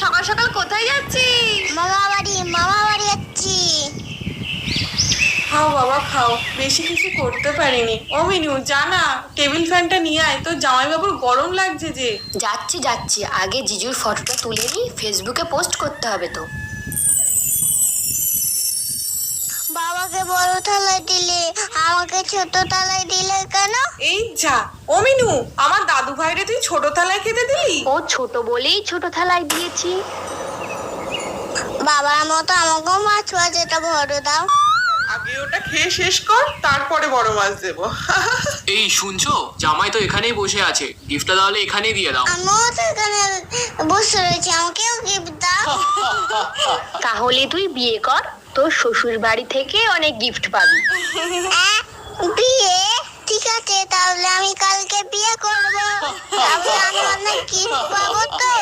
সকাল সকাল কোথায় যাচ্ছিস? মামা বাড়ি যাচ্ছি। খাও বাবা খাও, বেশি কিছু করতে পারিনি। ও মিনু জানা, টেবিল ফ্যানটা নিয়ে আয়, তোর জামাইবাবুর গরম লাগছে যে। যাচ্ছি, আগে জিজুর ফটোটা তুলে নি, ফেসবুকে পোস্ট করতে হবে তো। বাবাকে বড় থালায় দিলে, আমাকে ছোট থালায় দিলে কেন? এই যা, ও মিনু, আমার দাদু ভাইরে তুই ছোট থালায় খেতে দিলি? ও ছোট বলেই ছোট থালায় দিয়েছি। বাবার মতো আমাকেও মাছ ভাজাটা বড় দাও। আগে ওটা খেয়ে শেষ কর, তারপরে বড় মাছ দেবো। এই শুনছো, জামাই তো এখানেই বসে আছে, গিফটটা তাহলে এখানেই দিয়ে দাও। আমিও তো এখানে বসে রয়েছি, আমাকেও গিফট দাও। তাহলে তুই বিয়ে কর, তোর শ্বশুর বাড়ি থেকে অনেক গিফট পাবি। বিয়ে? ঠিক আছে, তাহলে আমি কালকে বিয়ে করবো। তাহলে আমি অনেক গিফট পাবো তো।